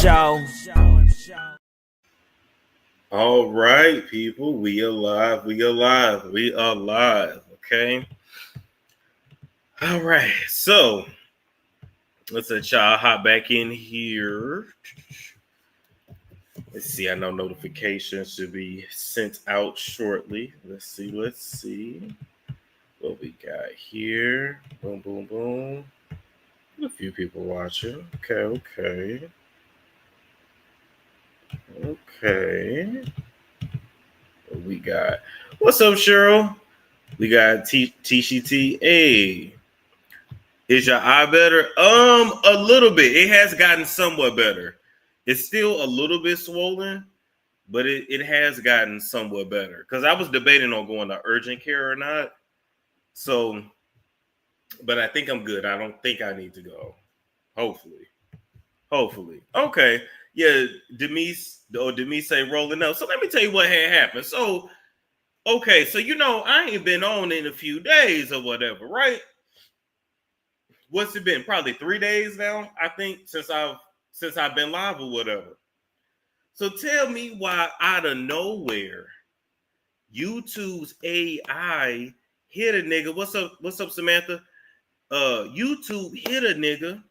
show. All right, people, we alive. Okay. All right, so let's let y'all hop back in here. Let's see. I know notifications should be sent out shortly. Let's see what we got here. Boom, boom, boom. A few people watching. Okay. What we got? What's up, Cheryl? We got Tishi T. Hey, is your eye better? A little bit. It has gotten somewhat better. It's still a little bit swollen, but it has gotten somewhat better. Because I was debating on going to urgent care or not. So, but I think I'm good. I don't think I need to go. Hopefully. Okay. Yeah, Demise say rolling up. So let me tell you what had happened. So, okay, so I ain't been on in a few days or whatever, right? What's it been? Probably 3 days now, I think, since I've been live or whatever. So tell me why out of nowhere YouTube's AI hit a nigga. What's up, Samantha? YouTube hit a nigga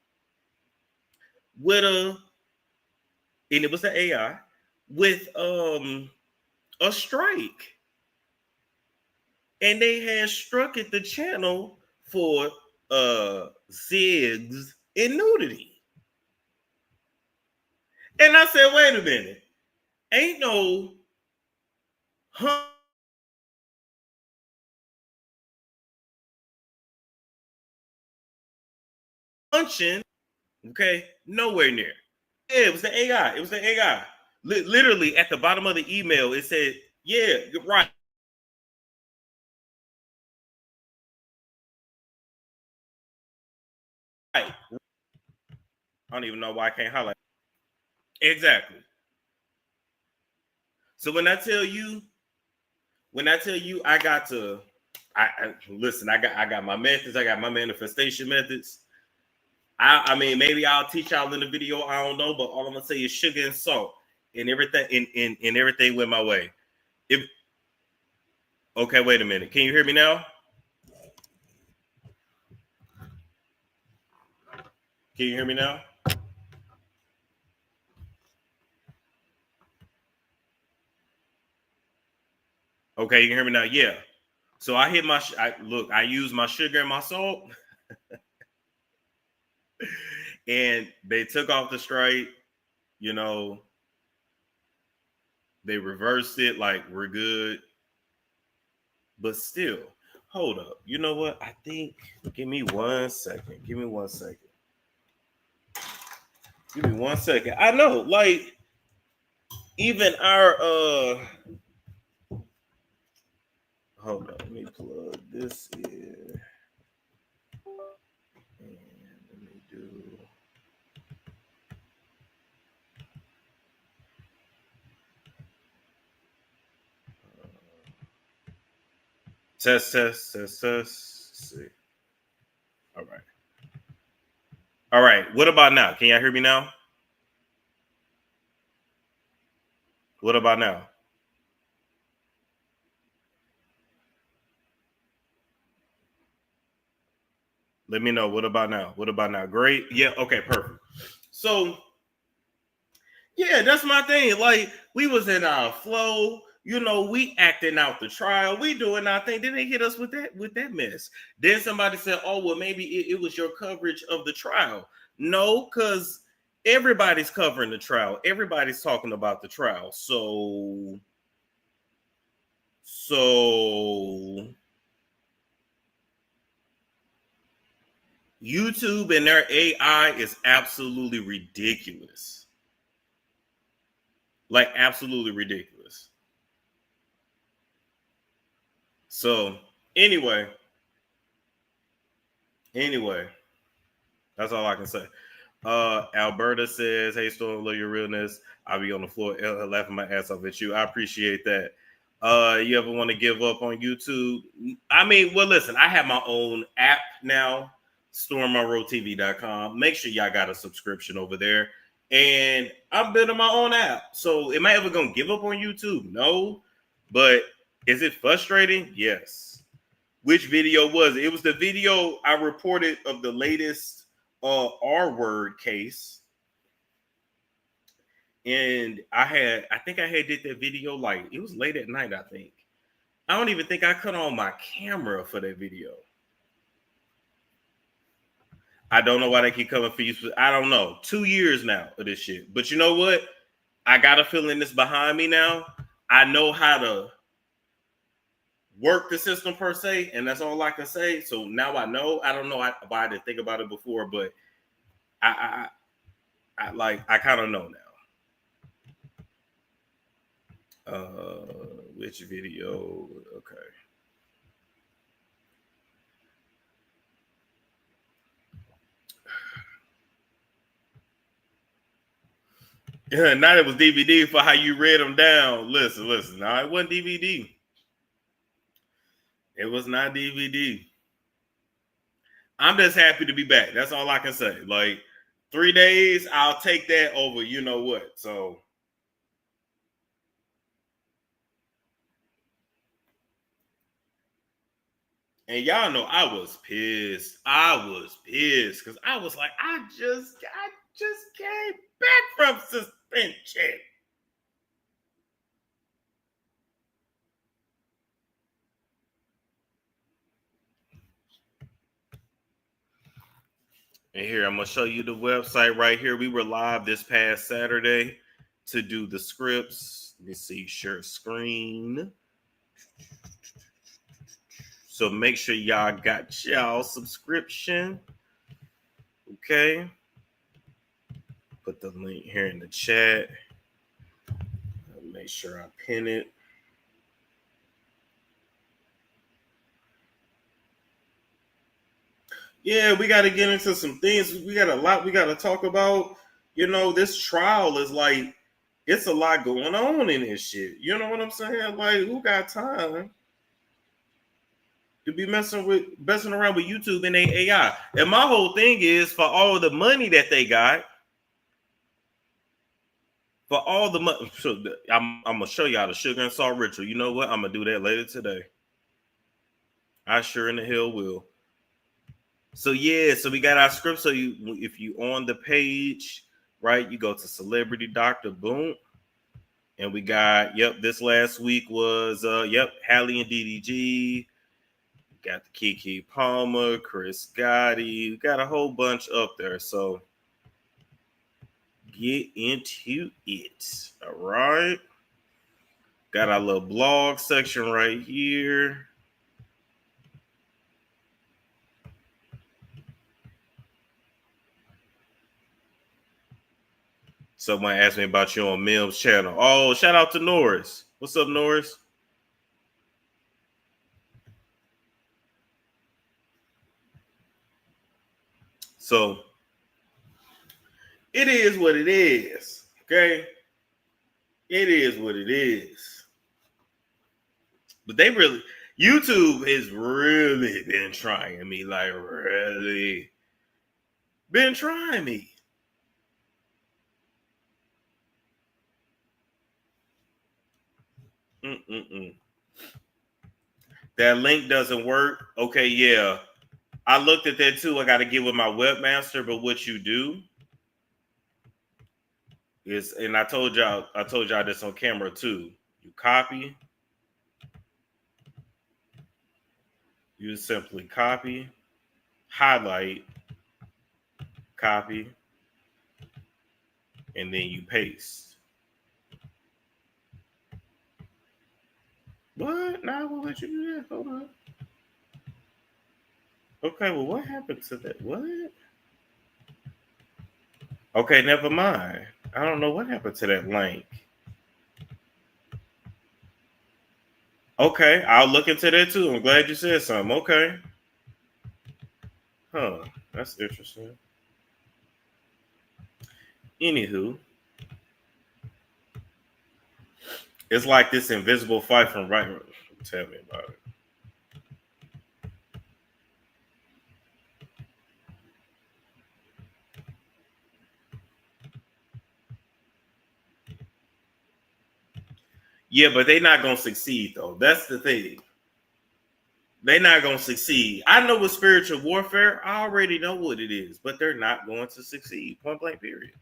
with and it was the AI with a strike. And they had struck at the channel for zigs and nudity. And I said, wait a minute. Ain't no hunching, okay? Nowhere near. Yeah, it was the AI. Literally at the bottom of the email, it said, yeah, you're right. I don't even know why I can't highlight. Exactly. So when I tell you, I got to, listen. I got my methods. I got my manifestation methods. I mean, maybe I'll teach y'all in the video. I don't know, but all I'm gonna say is sugar and salt, and everything, and everything went my way. Okay, wait a minute. Can you hear me now? Can you hear me now? Okay, you can hear me now. Yeah. So I hit my. I use my sugar and my salt, and they took off the strike. They reversed it. Like we're good, but still, hold up. You know what? I think. Give me 1 second. Give me 1 second. I know, like even our hold on, let me plug this in. And let me do test. See. All right. What about now? Can y'all hear me now? What about now? Let me know. What about now? Great. Yeah. Okay. Perfect. So, yeah, that's my thing. Like, we was in our flow. We acting out the trial. We doing our thing. Then they hit us with that mess. Then somebody said, "Oh, well, maybe it was your coverage of the trial." No, because everybody's covering the trial. Everybody's talking about the trial. So YouTube and their AI is absolutely ridiculous. Like absolutely ridiculous. So anyway, that's all I can say. Alberta says, "Hey, Storm, love your realness. I'll be on the floor laughing my ass off at you. I appreciate that." You ever want to give up on YouTube? I mean, well, listen, I have my own app now, stormmonroetv.com. Make sure y'all got a subscription over there. And I'm building my own app. So am I ever gonna give up on YouTube? No. But is it frustrating? Yes. Which video was it? It was the video I reported of the latest R word case. And I think I had did that video like it was late at night, I think. I don't even think I cut on my camera for that video. I don't know why they keep coming for you. I don't know. 2 years now of this shit. But you know what? I got a feeling this behind me now. I know how to work the system per se, and that's all I can say. So now I know. I don't know why I didn't think about it before, but I kind of know now. Which video? Okay. Yeah, now it was DVD for how you read them down. Listen. No, it wasn't DVD. It was not DVD. I'm just happy to be back. That's all I can say. Like 3 days, I'll take that over. You know what? So. And y'all know I was pissed. Because I was like, I just came back from suspension. And here, I'm going to show you the website right here. We were live this past Saturday to do the scripts. Let me see, share screen. So make sure y'all got y'all subscription. Okay. Put the link here in the chat. Make sure I pin it. Yeah, we got to get into some things. We got a lot we got to talk about. You know, this trial is like, it's a lot going on in this shit. You know what I'm saying? Like, who got time to be messing around with YouTube and AI? And my whole thing is for all the money that they got, for all the money. So I'm gonna show y'all the sugar and salt ritual. You know what? I'm gonna do that later today. I sure in the hell will. So yeah, so we got our script. So if you on the page, right, you go to Celebrity Doctor, boom, and we got this last week was Hallie and DDG. Got the Keke Palmer, Chris Gotti. We got a whole bunch up there. So get into it. All right. Got our little blog section right here. Someone asked me about you on Mills channel. Oh, shout out to Norris. What's up, Norris? So it is what it is. Okay. It is what it is. But YouTube has really been trying me, like really been trying me. That link doesn't work. Okay, yeah. I looked at that too. I got to get with my webmaster, but what you do is, and I told y'all this on camera too. You copy. You simply copy, highlight, copy, and then you paste. What? Now we'll let you do that. Hold on. Okay, well, what happened to that? What? Okay, never mind. I don't know what happened to that link. Okay, I'll look into that too. I'm glad you said something. Okay. Huh, that's interesting. Anywho, it's like this invisible fight from right. Tell me about it. Yeah, but they're not gonna succeed though. That's the thing. They're not gonna succeed. I know with spiritual warfare, I already know what it is, but they're not going to succeed. Point blank. Period.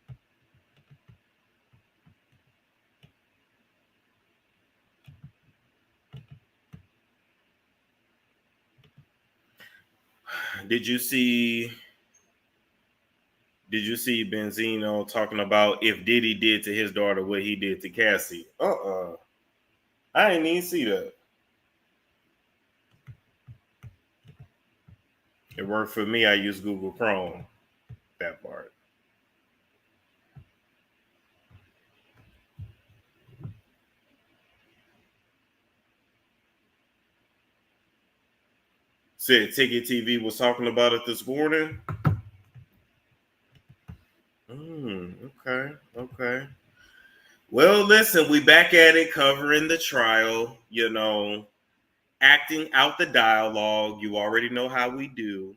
Did you see? Did you see Benzino talking about if Diddy did to his daughter what he did to Cassie? I didn't even see that. It worked for me. I use Google Chrome. That part. Said Ticket TV was talking about it this morning. Okay, okay. Well, listen, we back at it covering the trial, acting out the dialogue. You already know how we do.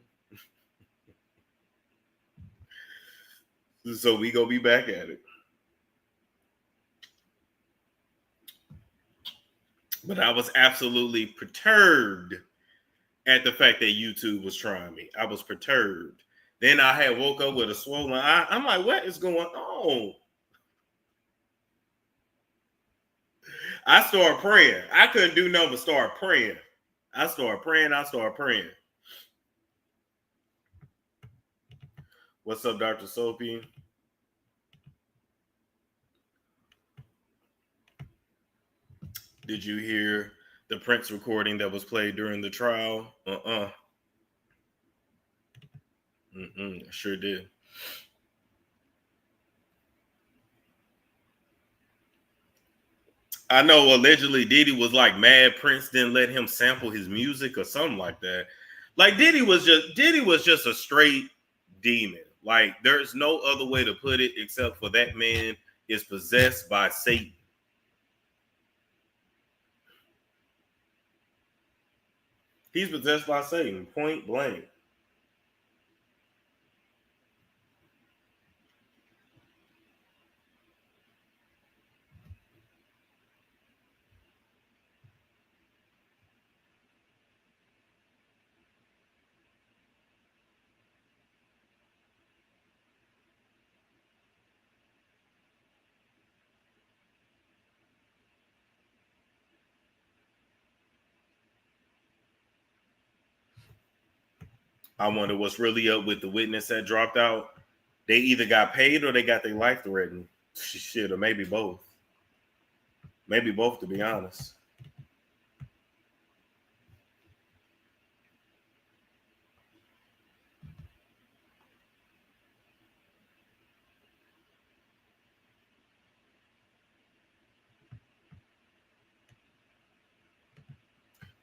So we gonna be back at it. But I was absolutely perturbed at the fact that YouTube was trying me. I was perturbed. Then I had woke up with a swollen eye. I'm like, what is going on? I started praying. I couldn't do nothing but start praying. I started praying. What's up, Dr. Soapy? Did you hear the Prince recording that was played during the trial? I sure did. I know allegedly Diddy was like mad Prince didn't let him sample his music or something like that. Like Diddy was just a straight demon. Like there's no other way to put it except for that man is possessed by Satan. He's possessed by Satan, point blank. I wonder what's really up with the witness that dropped out. They either got paid or they got their life threatened. Shit, or maybe both. Maybe both, to be honest.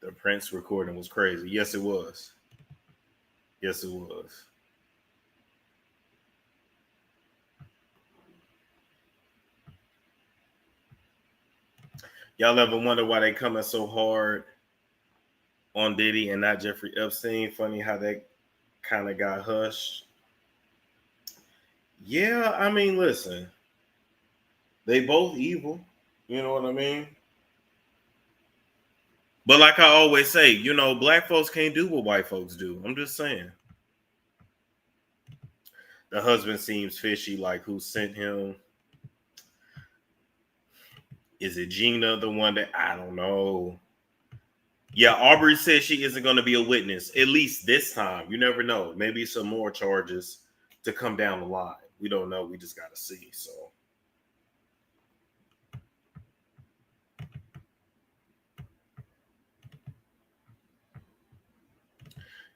The Prince recording was crazy. Yes, it was. Yes, it was. Y'all ever wonder why they coming so hard on Diddy and not Jeffrey Epstein? Funny how that kind of got hushed. Yeah, I mean, listen, they both evil. You know what I mean? But like I always say, black folks can't do what white folks do. I'm just saying. The husband seems fishy, like who sent him? Is it Gina, the one that I don't know? Yeah, Aubrey says she isn't going to be a witness, at least this time. You never know. Maybe some more charges to come down the line. We don't know. We just got to see. So,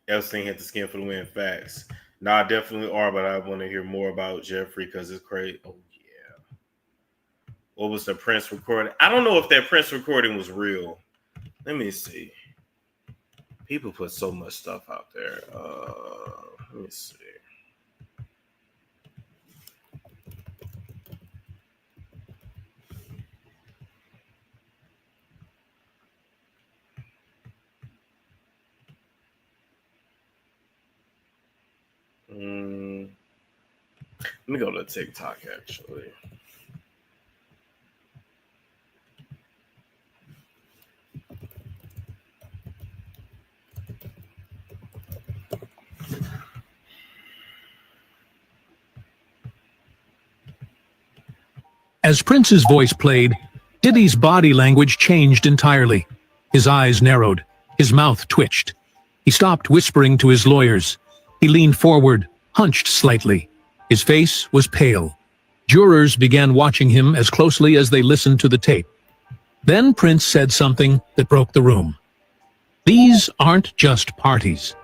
Epstein had the skin for the win. Facts. Nah, definitely are, but I want to hear more about Jeffrey because it's crazy. Oh, yeah. What was the Prince recording? I don't know if that Prince recording was real. Let me see. People put so much stuff out there. Let me see. Let me go to TikTok actually. As Prince's voice played, Diddy's body language changed entirely. His eyes narrowed. His mouth twitched. He stopped whispering to his lawyers. He leaned forward, hunched slightly. His face was pale. Jurors began watching him as closely as they listened to the tape. Then Prince said something that broke the room. These aren't just parties.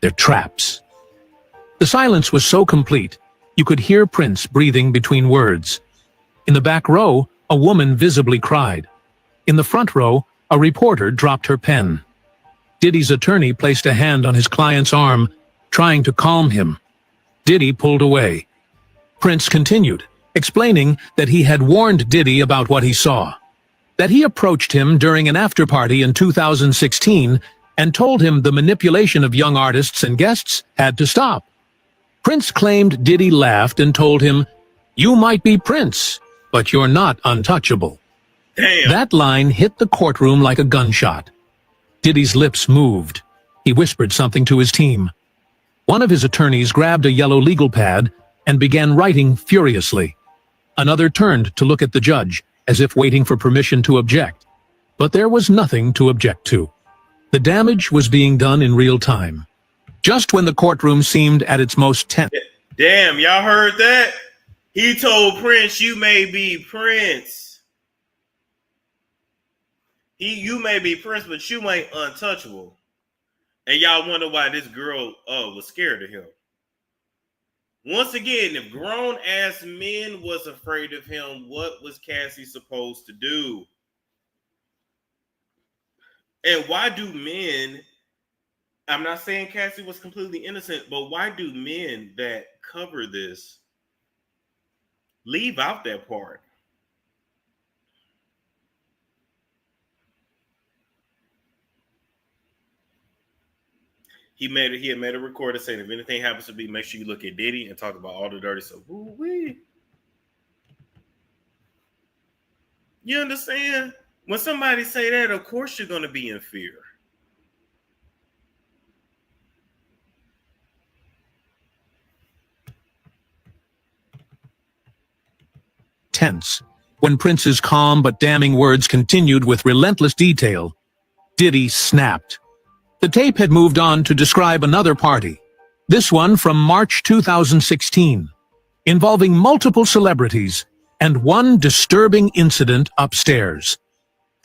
They're traps. The silence was so complete, you could hear Prince breathing between words. In the back row, a woman visibly cried. In the front row, a reporter dropped her pen. Diddy's attorney placed a hand on his client's arm, trying to calm him. Diddy pulled away. Prince continued, explaining that he had warned Diddy about what he saw. That he approached him during an after-party in 2016 and told him the manipulation of young artists and guests had to stop. Prince claimed Diddy laughed and told him, "You might be Prince, but you're not untouchable." Damn. That line hit the courtroom like a gunshot. Diddy's lips moved. He whispered something to his team. One of his attorneys grabbed a yellow legal pad and began writing furiously. Another turned to look at the judge, as if waiting for permission to object. But there was nothing to object to. The damage was being done in real time. Just when the courtroom seemed at its most tense. Damn, y'all heard that? He told Prince, "You may be Prince. You may be Prince, but you ain't untouchable." And y'all wonder why this girl was scared of him. Once again, if grown-ass men was afraid of him, what was Cassie supposed to do? And why do men, I'm not saying Cassie was completely innocent, but why do men that cover this leave out that part? He had made a recorder saying, if anything happens to me, make sure you look at Diddy and talk about all the dirty stuff. Ooh-wee. You understand? When somebody say that, of course you're going to be in fear. Tense. When Prince's calm but damning words continued with relentless detail, Diddy snapped. The tape had moved on to describe another party, this one from March 2016, involving multiple celebrities and one disturbing incident upstairs.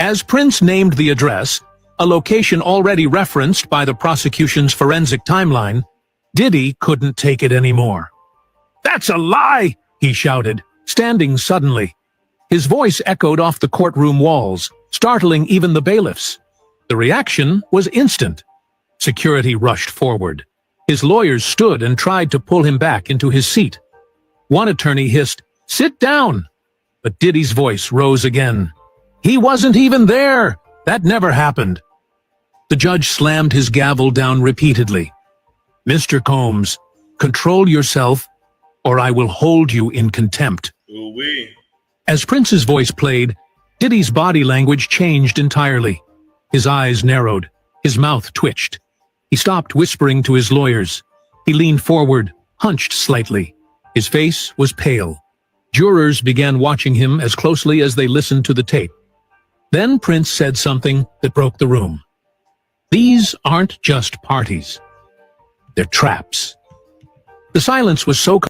As Prince named the address, a location already referenced by the prosecution's forensic timeline, Diddy couldn't take it anymore. "That's a lie!" he shouted, standing suddenly. His voice echoed off the courtroom walls, startling even the bailiffs. The reaction was instant. Security rushed forward. His lawyers stood and tried to pull him back into his seat. One attorney hissed, "Sit down!" But Diddy's voice rose again. "He wasn't even there! That never happened!" The judge slammed his gavel down repeatedly. "Mr. Combs, control yourself, or I will hold you in contempt." Ooh-wee. As Prince's voice played, Diddy's body language changed entirely. His eyes narrowed. His mouth twitched. He stopped whispering to his lawyers. He leaned forward, hunched slightly. His face was pale. Jurors began watching him as closely as they listened to the tape. Then Prince said something that broke the room. These aren't just parties. They're traps. The silence was so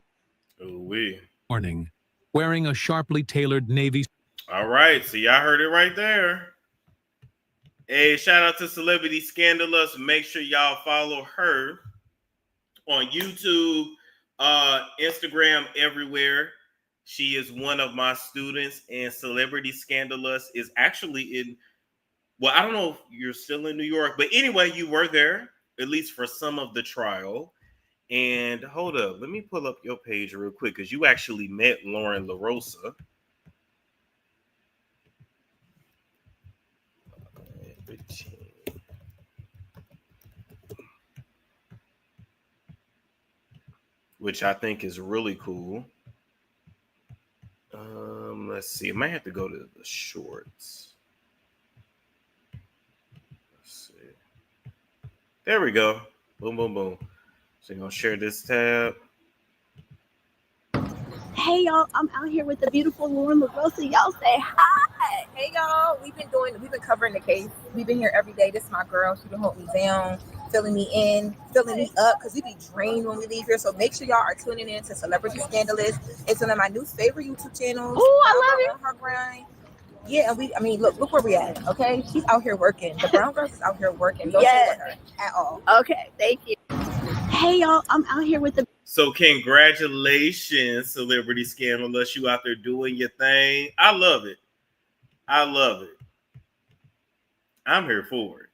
warning, wearing a sharply tailored navy. All right, so y'all heard it right there. Hey, shout out to Celebrity Scandalous. Make sure y'all follow her on YouTube, Instagram, everywhere. She is one of my students, and Celebrity Scandalous is actually in, well, I don't know if you're still in New York, but anyway, you were there, at least for some of the trial. And hold up, let me pull up your page real quick, because you actually met Lauren LaRosa. Which I think is really cool. Let's see. I might have to go to the shorts. Let's see. There we go. Boom, boom, boom. So you're gonna share this tab. Hey y'all, I'm out here with the beautiful Lauren LaRosa. Y'all say hi. Hey y'all, we've been covering the case. We've been here every day. This is my girl. She been holding me down, filling me in, filling me up, because we be drained when we leave here. So make sure y'all are tuning in to Celebrity Scandalous. It's one of my new favorite YouTube channels. Oh, I love it. On her grind. Yeah, and look where we at. Okay, she's out here working. The brown girl is out here working. Don't Yes. with her at all. Okay, thank you. Hey y'all, I'm out here with the. So congratulations, Celebrity Scandalous. You out there doing your thing. I love it. I love it. I'm here for it.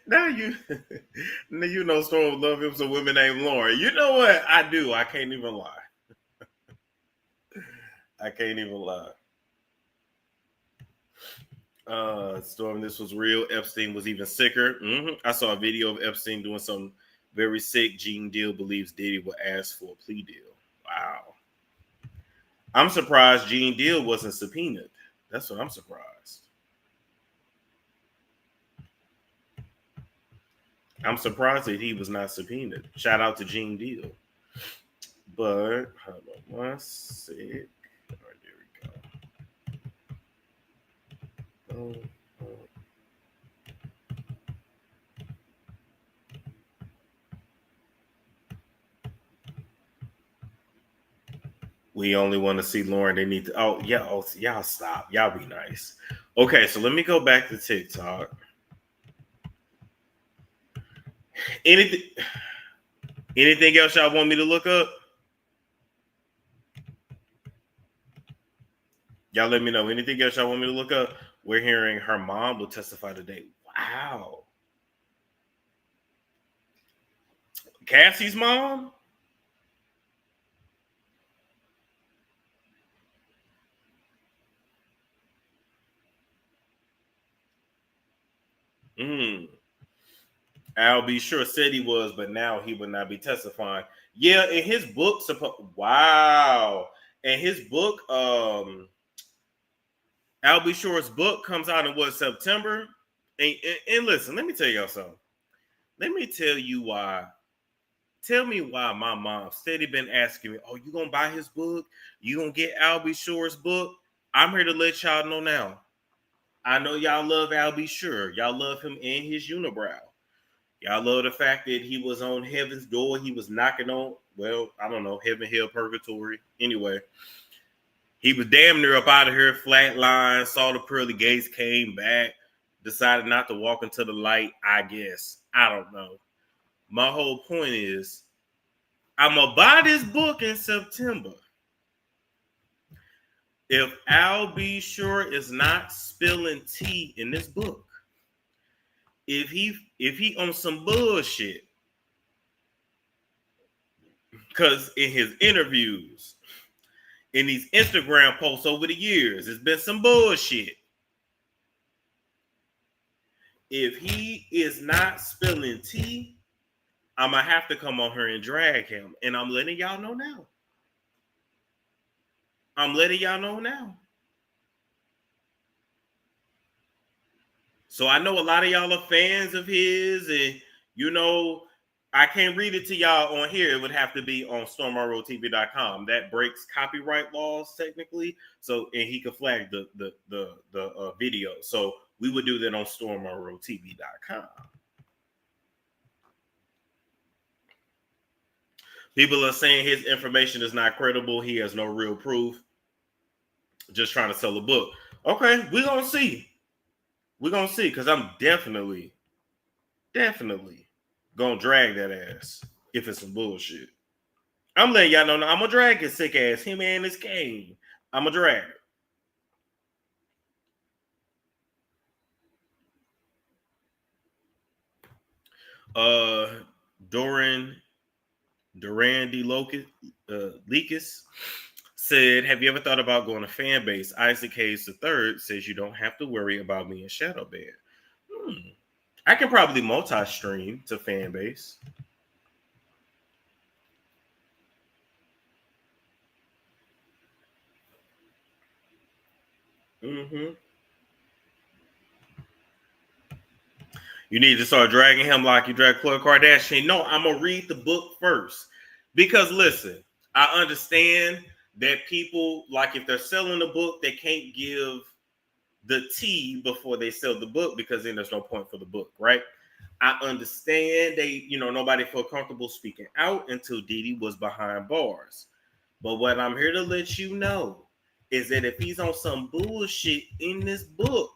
now you know Storm love him some women named Lauren. You know what? I do. I can't even lie. I can't even lie. Storm, this was real. Epstein was even sicker. I saw a video of Epstein doing something very sick. Gene Deal believes Diddy will ask for a plea deal. Wow. I'm surprised Gene Deal wasn't subpoenaed. That's what I'm surprised. I'm surprised that he was not subpoenaed. Shout out to Gene Deal. But hold on one sec. All right, there we go. We only want to see Lauren. They need to. Y'all stop. Y'all be nice. Okay, so let me go back to TikTok. Anything else y'all want me to look up? Y'all let me know. Anything else y'all want me to look up? We're hearing her mom will testify today. Wow. Cassie's mom? Al B. Sure said he was, but now he would not be testifying. Yeah, in his book, wow. And his book, Al B. Sure's book comes out in September? And listen, let me tell y'all something. Let me tell you why. Tell me why my mom steady been asking me, oh, you gonna buy his book? You gonna get Al B. Sure's book? I'm here to let y'all know now. I know y'all love Al B. Sure. Y'all love him and his unibrow. Y'all love the fact that he was on heaven's door. He was knocking on, well, I don't know, heaven, hell, purgatory. Anyway, he was damn near up out of here, flatline, saw the pearly gates, came back, decided not to walk into the light, I guess. I don't know. My whole point is, I'm going to buy this book in September. If Al B. Sure is not spilling tea in this book, if he on some bullshit, because in his interviews, in these Instagram posts over the years, it's been some bullshit. If he is not spilling tea, I'm going to have to come on here and drag him. And I'm letting y'all know now. So I know a lot of y'all are fans of his, and you know, I can't read it to y'all on here. It would have to be on stormrotv.com. That breaks copyright laws technically. So, and he could flag the video. So we would do that on stormrotv.com. People are saying his information is not credible. He has no real proof. Just trying to sell a book. Okay, we're gonna see. Because I'm definitely gonna drag that ass if it's some bullshit. I'm letting y'all know. I'm gonna drag his sick ass. Him and his cane. I'm gonna drag it. Duran D. Leakis said, have you ever thought about going to fan base? Isaac Hayes III says you don't have to worry about me in shadow ban. I can probably multi-stream to fan base. You need to start dragging him like you drag Khloe Kardashian. No, I'm gonna read the book first. Because listen, I understand that people, like if they're selling a book, they can't give the tea before they sell the book because then there's no point for the book, right? I understand nobody felt comfortable speaking out until Diddy was behind bars. But what I'm here to let you know is that if he's on some bullshit in this book,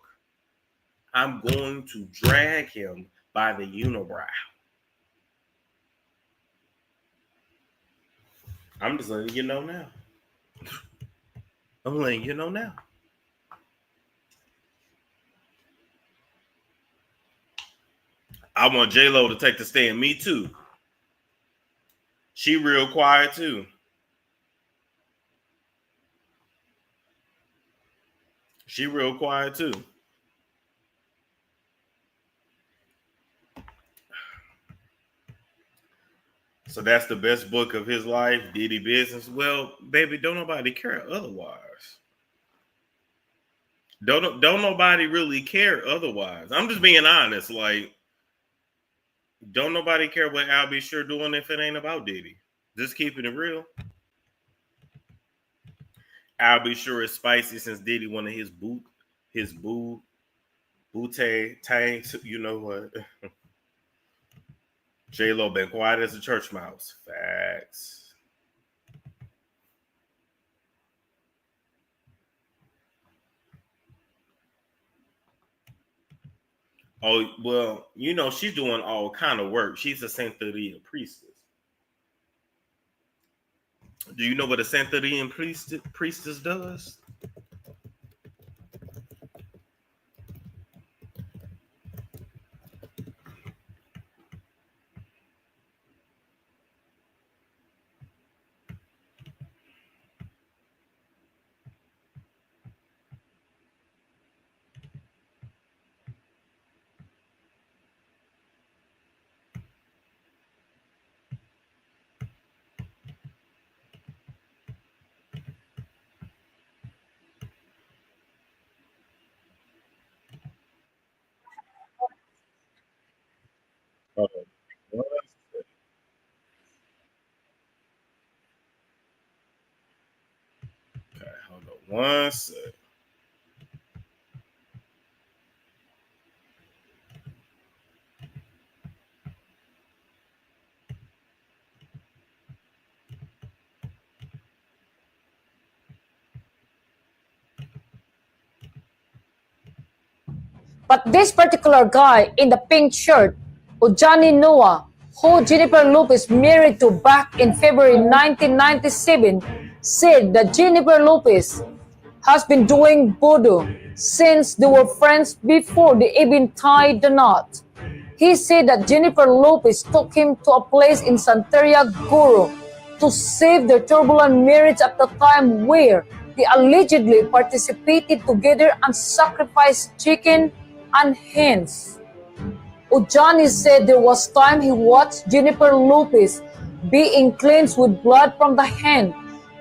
I'm going to drag him by the unibrow. I'm just letting you know now. I'm letting you know now. I want J-Lo to take the stand. Me too. She real quiet too. She real quiet too. So that's the best book of his life, Diddy Business. Well, baby, don't nobody care otherwise. Don't nobody really care otherwise. I'm just being honest. Like, don't nobody care what Al B. Sure doing if it ain't about Diddy. Just keeping it real. Al B. Sure is spicy since Diddy one of his bootay tanks. You know what? J-Lo been quiet as a church mouse. Facts. Oh, well, she's doing all kind of work. She's a Santeria priestess. Do you know what a Santerian priestess does? Oh, okay, hold on one sec. But this particular guy in the pink shirt, Johnny Noah, who Jennifer Lopez married to back in February 1997, said that Jennifer Lopez has been doing voodoo since they were friends before they even tied the knot. He said that Jennifer Lopez took him to a place in Santeria Guru to save their turbulent marriage at the time where they allegedly participated together and sacrificed chicken and hens. Ojani said there was time he watched Jennifer Lopez being cleansed with blood from the hen,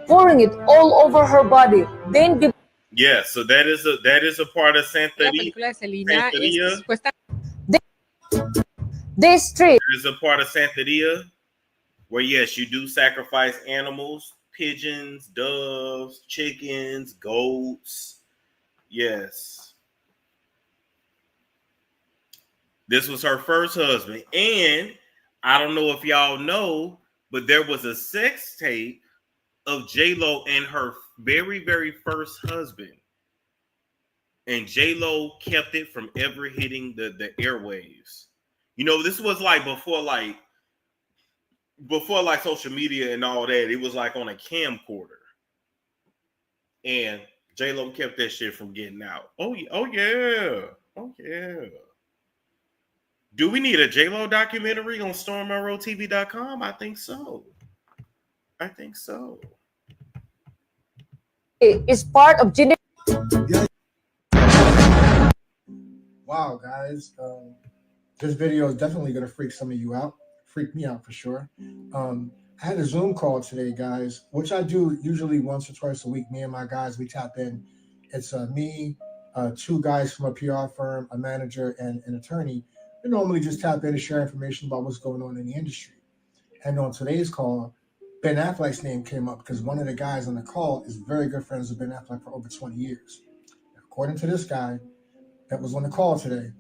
pouring it all over her body. Then yeah, so that is a part of Santeria. This tree is a part of Santeria where yes, you do sacrifice animals, pigeons, doves, chickens, goats. Yes. This was her first husband. And I don't know if y'all know, but there was a sex tape of J-Lo and her very, very first husband. And J-Lo kept it from ever hitting the airwaves. This was like before social media and all that. It was like on a camcorder. And J-Lo kept that shit from getting out. Oh yeah. Do we need a J-Lo documentary on StormMonroeTV.com? I think so. is part of Jennifer. Wow, guys. This video is definitely going to freak some of you out. Freak me out for sure. I had a Zoom call today, guys, which I do usually once or twice a week. Me and my guys, we tap in. It's me, two guys from a PR firm, a manager, and an attorney. they normally just tap in to share information about what's going on in the industry. And on today's call, Ben Affleck's name came up because one of the guys on the call is very good friends with Ben Affleck for over 20 years. According to this guy that was on the call today,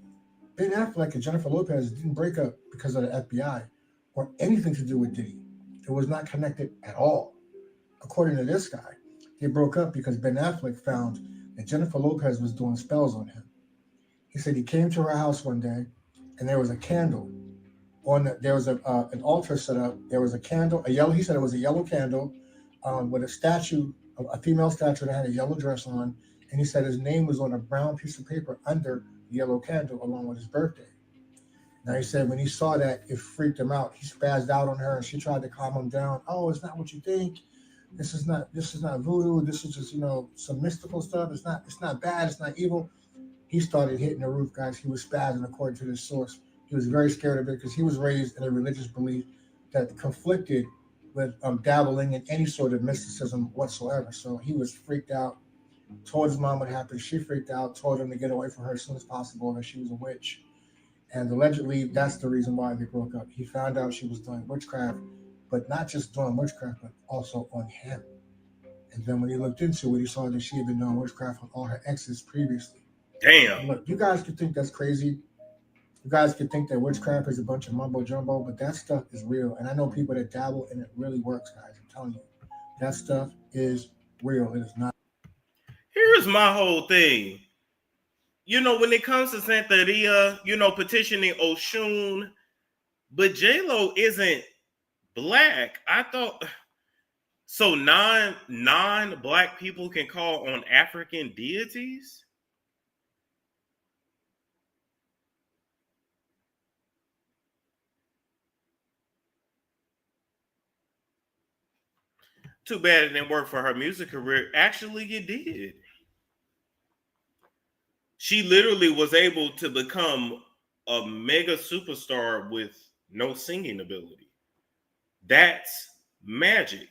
Ben Affleck and Jennifer Lopez didn't break up because of the FBI or anything to do with Diddy. It was not connected at all. According to this guy, they broke up because Ben Affleck found that Jennifer Lopez was doing spells on him. He said he came to her house one day and there was a candle there was an altar set up. There was a candle, he said it was a yellow candle with a statue, a female statue that had a yellow dress on. And he said his name was on a brown piece of paper under the yellow candle along with his birthday. Now he said when he saw that, it freaked him out. He spazzed out on her and she tried to calm him down. Oh, it's not what you think. This is not voodoo. This is just, some mystical stuff. It's not bad. It's not evil. He started hitting the roof, guys. He was spazzing according to this source. He was very scared of it because he was raised in a religious belief that conflicted with dabbling in any sort of mysticism whatsoever. So he was freaked out, told his mom what happened. She freaked out, told him to get away from her as soon as possible, that she was a witch. And allegedly, that's the reason why they broke up. He found out she was doing witchcraft, but not just doing witchcraft, but also on him. And then when he looked into it, he saw that she had been doing witchcraft with all her exes previously. Damn. And look, you guys could think that's crazy. You guys could think that witchcraft is a bunch of mumbo jumbo, but that stuff is real. And I know people that dabble and it really works, guys. I'm telling you, that stuff is real. It is not. Here's my whole thing. When it comes to Santeria, petitioning Oshun, but J-Lo isn't black. I thought so. Non-black people can call on African deities. Too bad it didn't work for her music career. Actually, it did. She literally was able to become a mega superstar with no singing ability. That's magic.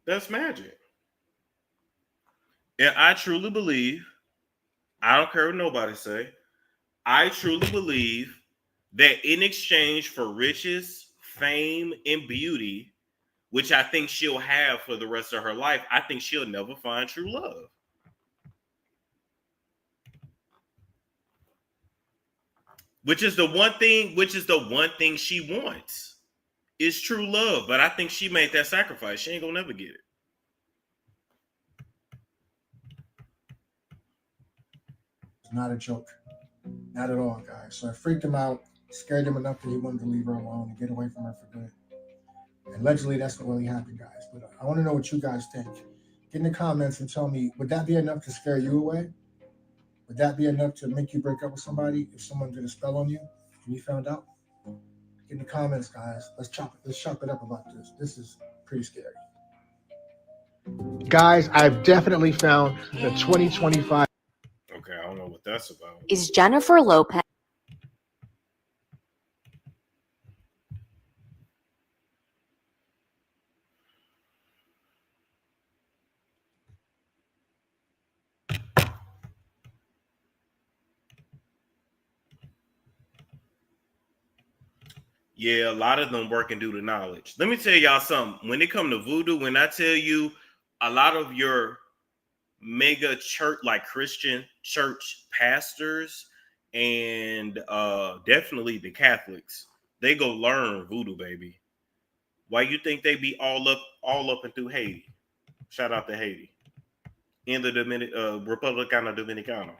That's magic. And I truly believe, I don't care what nobody say, I truly believe that in exchange for riches, fame, and beauty, which I think she'll have for the rest of her life, I think she'll never find true love. Which is the one thing she wants is true love. But I think she made that sacrifice. She ain't gonna never get it. It's not a joke. Not at all, guys. So it freaked him out, scared him enough that he wanted to leave her alone and get away from her for good. And allegedly, that's what really happened, guys. But I want to know what you guys think. Get in the comments and tell me, would that be enough to scare you away? Would that be enough to make you break up with somebody if someone did a spell on you and you found out? Get in the comments, guys. Let's chop it up about this. This is pretty scary. Guys, I've definitely found the 2025. Okay, I don't know what that's about. Is Jennifer Lopez Yeah, a lot of them working due to knowledge. Let me tell y'all something. When it comes to voodoo, when I tell you a lot of your mega church, like Christian church pastors and definitely the Catholics, they go learn voodoo, baby. Why you think they be all up and through Haiti? Shout out to Haiti. In the Republicano Dominicano.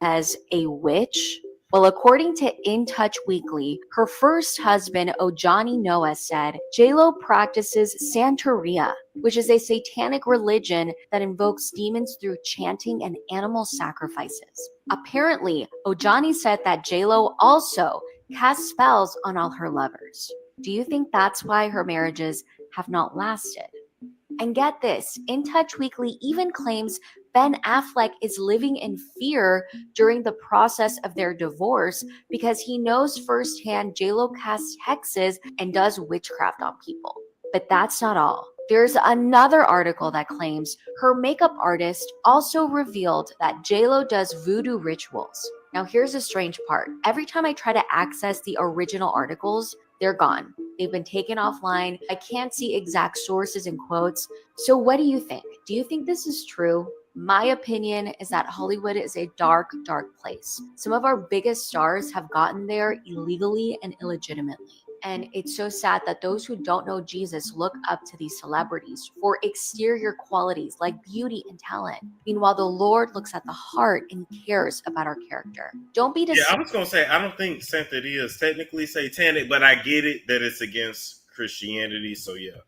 as a witch? Well, according to In Touch Weekly, her first husband, Ojani Noah, said J-Lo practices Santeria, which is a satanic religion that invokes demons through chanting and animal sacrifices. Apparently, Ojani said that J-Lo also casts spells on all her lovers. Do you think that's why her marriages have not lasted? And get this, In Touch Weekly even claims Ben Affleck is living in fear during the process of their divorce because he knows firsthand J-Lo casts hexes and does witchcraft on people. But that's not all. There's another article that claims her makeup artist also revealed that JLo does voodoo rituals. Now here's the strange part. Every time I try to access the original articles, they're gone. They've been taken offline. I can't see exact sources and quotes. So what do you think? Do you think this is true? My opinion is that Hollywood is a dark, dark place. Some of our biggest stars have gotten there illegally and illegitimately. And it's so sad that those who don't know Jesus look up to these celebrities for exterior qualities like beauty and talent. Meanwhile, the Lord looks at the heart and cares about our character. Don't be deceived. Yeah, I was going to say, I don't think Santeria is technically satanic, but I get it that it's against Christianity. So, yeah.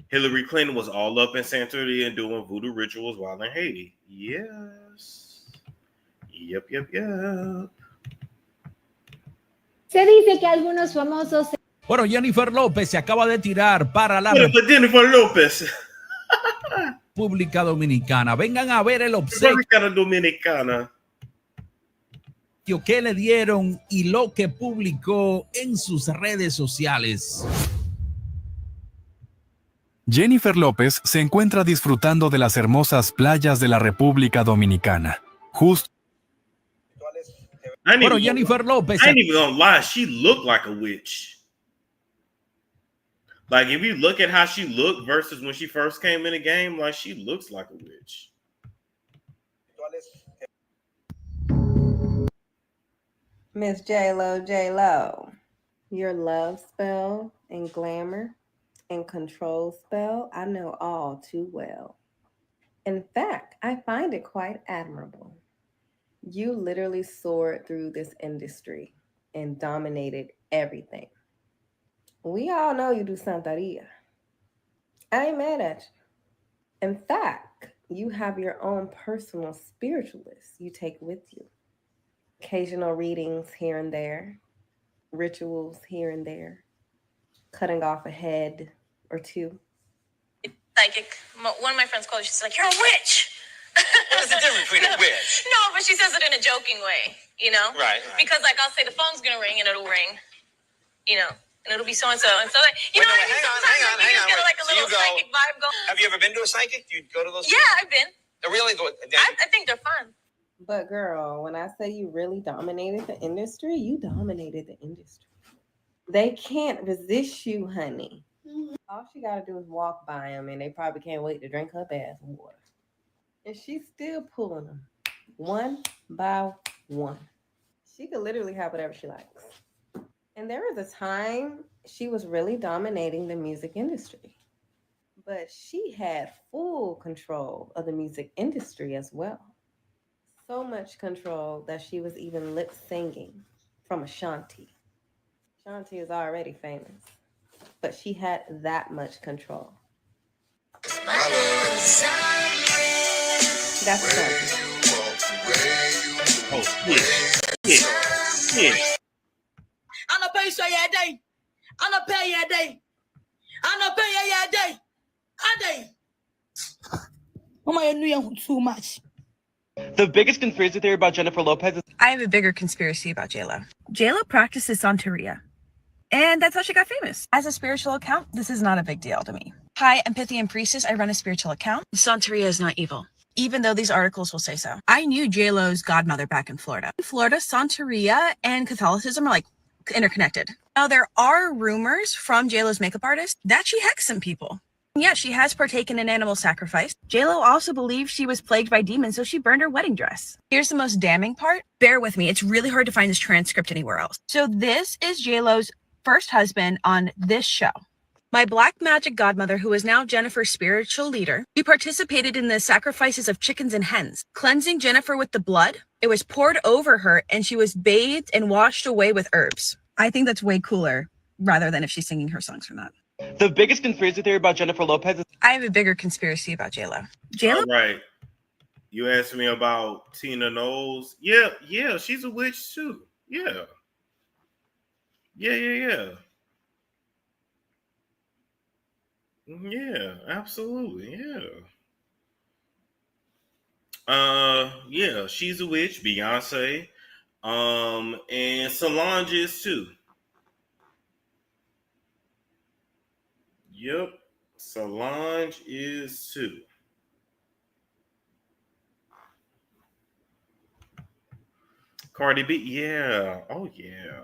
Hillary Clinton was all up in Santeria and doing voodoo rituals while in Haiti. Yes. Yep. Se dice que algunos famosos Bueno, Jennifer López se acaba de tirar para la Jennifer López. República Dominicana. Vengan a ver el obsequio República Dominicana. que le dieron y lo que publicó en sus redes sociales. Jennifer López se encuentra disfrutando de las hermosas playas de la República Dominicana. Justo. Bueno, Jennifer López. I ain't even gonna lie, she looked like a witch. Like, if you look at how she looked versus when she first came in the game, like, she looks like a witch. Miss J-Lo, your love spell and glamour and control spell, I know all too well. In fact, I find it quite admirable. You literally soared through this industry and dominated everything. We all know you do Santeria. I ain't mad at you. In fact, you have your own personal spiritualist you take with you. Occasional readings here and there, rituals here and there, cutting off a head or two. Psychic. One of my friends called her, she's like, "You're a witch." What's the difference between a witch? No, but she says it in a joking way, you know? Right. Because, like, I'll say the phone's gonna ring and it'll ring, you know, and it'll be so and so. And so, like, you know, Hang on. you just get like a So little psychic vibe going. Have you ever been to a psychic? Do you go to those? Yeah, I've been. Really? I think they're fun. But girl, when I say you really dominated the industry, you dominated the industry. They can't resist you, honey. All she got to do is walk by them, and they probably can't wait to drink her bath water. And she's still pulling them one by one. She could literally have whatever she likes. And there was a time she was really dominating the music industry. But she had full control of the music industry as well. So much control that she was even lip singing from Ashanti. Ashanti is already famous, but she had that much control. That's Ashanti. Oh, yeah. I'm not paying you a day. I'm not paying you a day. I'm not paying you a day. A day. Mama, you knew too much. The biggest conspiracy theory about Jennifer Lopez is... I have a bigger conspiracy about JLo. JLo practices Santeria. And that's how she got famous. As a spiritual account, this is not a big deal to me. Hi, I'm Pythian Priestess. I run a spiritual account. Santeria is not evil, even though these articles will say so. I knew JLo's godmother back in Florida. In Florida, Santeria and Catholicism are like interconnected. Now, there are rumors from JLo's makeup artist that she hexed some people. Yeah, she has partaken in animal sacrifice. JLo also believes she was plagued by demons, so she burned her wedding dress. Here's the most damning part. Bear with me. It's really hard to find this transcript anywhere else. So this is JLo's first husband on this show. My black magic godmother, who is now Jennifer's spiritual leader, she participated in the sacrifices of chickens and hens, cleansing Jennifer with the blood. It was poured over her, and she was bathed and washed away with herbs. I think that's way cooler, rather than if she's singing her songs from that. The biggest conspiracy theory about Jennifer Lopez is... I have a bigger conspiracy about JLo. JLo? All right. You asked me about Tina Knowles. Yeah, she's a witch too. Yeah. Yeah, absolutely. Yeah, she's a witch. Beyonce. And Solange is too. Yep. Solange is too. Cardi B, yeah. Oh yeah.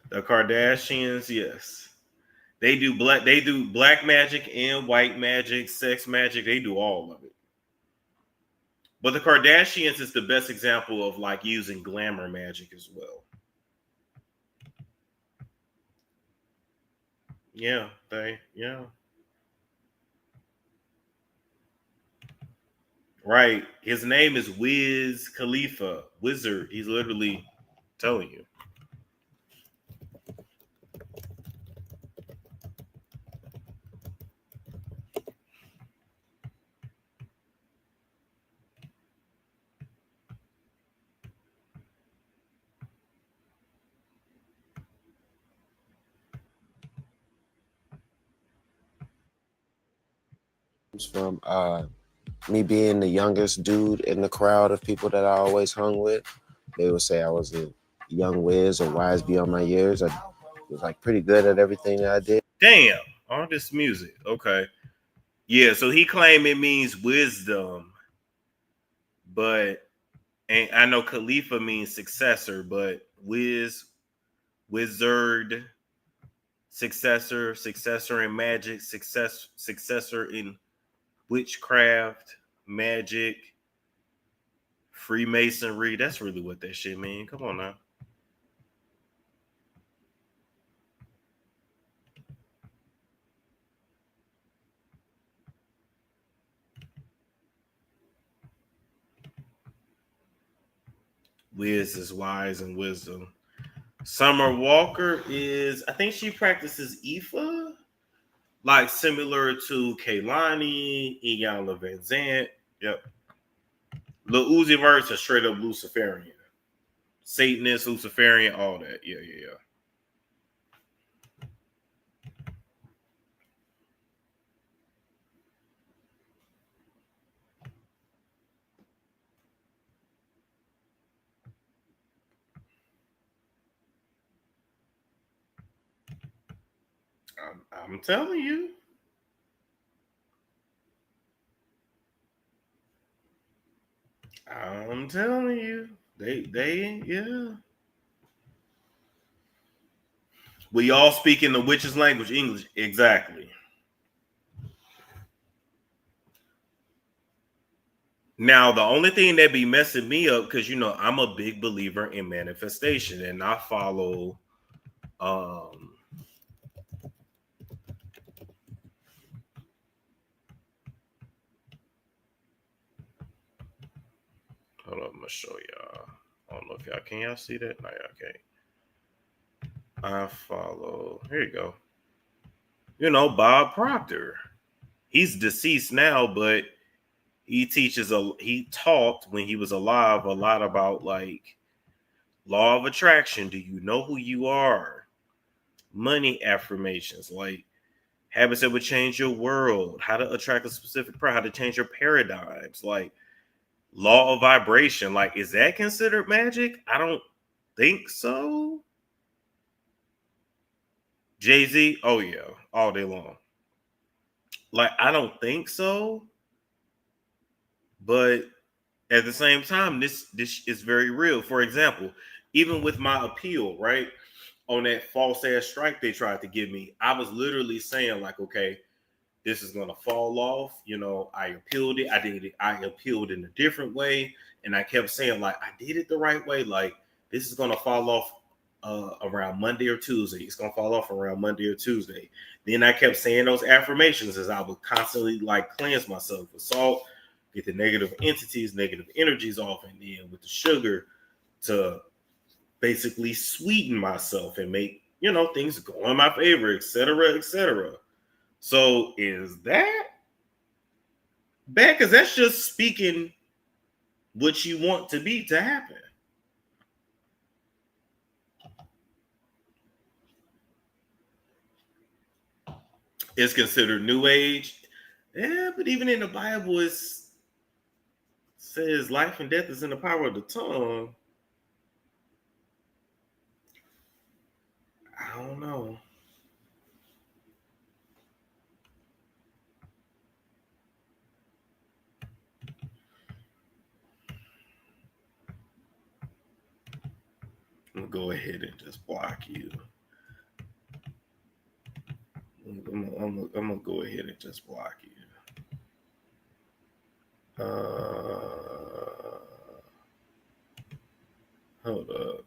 The Kardashians, yes. They do black magic and white magic, sex magic, they do all of it. But the Kardashians is the best example of like using glamour magic as well. Yeah. Right. His name is Wiz Khalifa, Wizard. He's literally telling you. From me being the youngest dude in the crowd of people that I always hung with. They would say I was a young Wiz or wise beyond my years. I was like pretty good at everything that I did. Damn, all this music. Okay. Yeah, so he claimed it means wisdom, but and I know Khalifa means successor, but wizard, successor in magic, successor in witchcraft, magic, Freemasonry. That's really what that shit mean. Come on now. Wiz is wise and wisdom. Summer Walker is, I think she practices Ifa, like similar to Kaylani, Iyanla Van Zant. Yep. Lil Uzi Vert's a straight up Luciferian. Satanist, Luciferian, all that. Yeah. I'm telling you. I'm telling you. They, yeah. We all speak in the witch's language, English. Exactly. Now, the only thing that be messing me up, because I'm a big believer in manifestation, and I follow hold on, I'm gonna show y'all. I don't know if y'all can see that? No, y'all can't. I follow, here you go. Bob Proctor. He's deceased now, but he taught when he was alive a lot about like law of attraction. Do you know who you are? Money affirmations, like habits that would change your world, how to attract a specific how to change your paradigms, like law of vibration. Like, is that considered magic? I don't think so. Jay-Z, oh yeah, all day long. Like, I don't think so. But at the same time, this is very real. For example, even with my appeal, right, on that false ass strike they tried to give me, I was literally saying like, okay, this is gonna fall off. I appealed it. I appealed in a different way, and I kept saying like, I did it the right way. Like, this is gonna fall off around Monday or Tuesday. It's gonna fall off around Monday or Tuesday. Then I kept saying those affirmations as I would constantly like cleanse myself with salt, get the negative entities, negative energies off, and then with the sugar to basically sweeten myself and make things go in my favor, etc., etc. So is that bad? Because that's just speaking what you want to be to happen. It's considered new age. Yeah, but even in the Bible, it says life and death is in the power of the tongue. don't know. I'm gonna go ahead and just block you. I'm gonna go ahead and just block you. Hold up.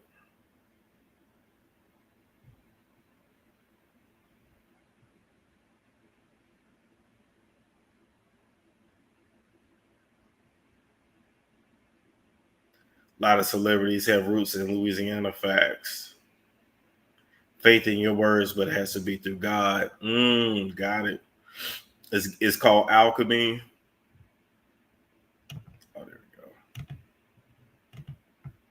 A lot of celebrities have roots in Louisiana. Facts. Faith in your words, but it has to be through God. Got it. It's called alchemy. Oh, there we go.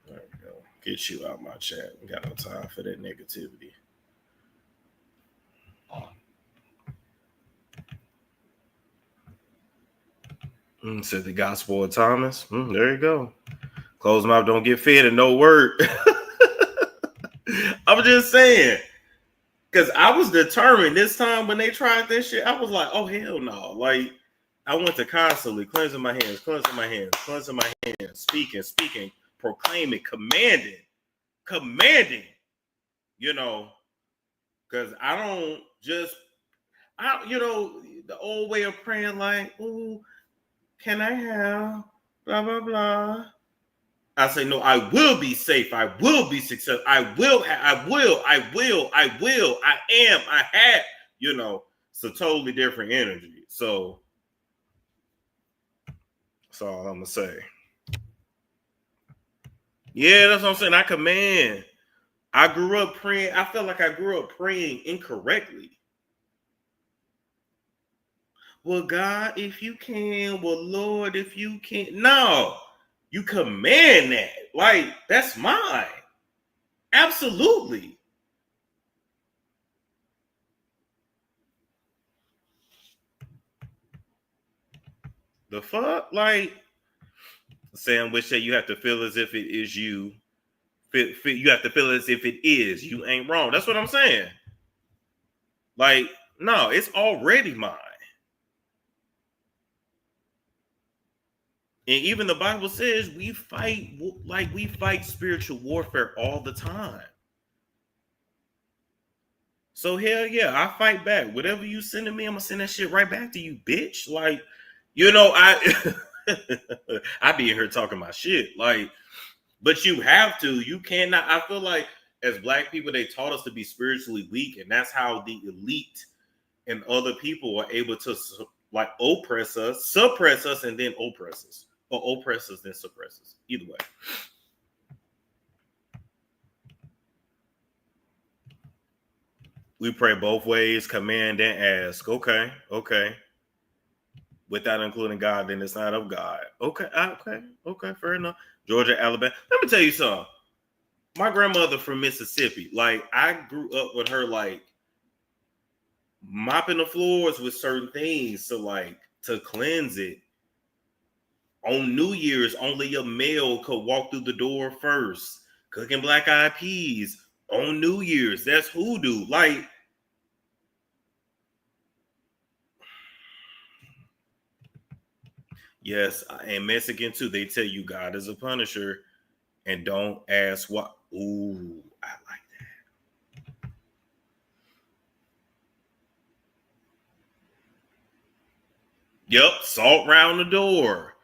There we go. Get you out my chat. We got no time for that negativity. Said the Gospel of Thomas. There you go. Close mouth, don't get fed, and no word. I'm just saying. Because I was determined this time when they tried this shit, I was like, oh, hell no. Like, I went to constantly cleansing my hands, speaking, proclaiming, commanding, you know, because I don't just, the old way of praying like, oh, can I have blah, blah, blah. I say, no, I will be safe. I will be successful. I am, I have, it's a totally different energy. So that's all I'm going to say. Yeah, that's what I'm saying. I command. I grew up praying. I felt like I grew up praying incorrectly. Well, God, if you can. Well, Lord, if you can. No, you command that. Like, that's mine. Absolutely. The fuck? Like, sandwich that you have to feel as if it is you. You have to feel as if it is. You ain't wrong. That's what I'm saying. Like, no, it's already mine. And even the Bible says we fight spiritual warfare all the time. So hell yeah, I fight back. Whatever you send to me, I'm gonna send that shit right back to you, bitch. Like, I I be in here talking my shit. Like, but you have to. You cannot. I feel like as Black people, they taught us to be spiritually weak, and that's how the elite and other people are able to like oppress us, suppress us, and then oppress us. Or oppress us, then suppress us. Either way. We pray both ways, command and ask. Okay. Without including God, then it's not of God. Okay, fair enough. Georgia, Alabama. Let me tell you something. My grandmother from Mississippi, like, I grew up with her, like, mopping the floors with certain things to cleanse it. On New Year's, only a male could walk through the door first. Cooking black-eyed peas on New Year's. That's hoodoo. Like, yes, and Mexican too. They tell you God is a punisher, and don't ask what. Ooh, I like that. Yep, salt round the door.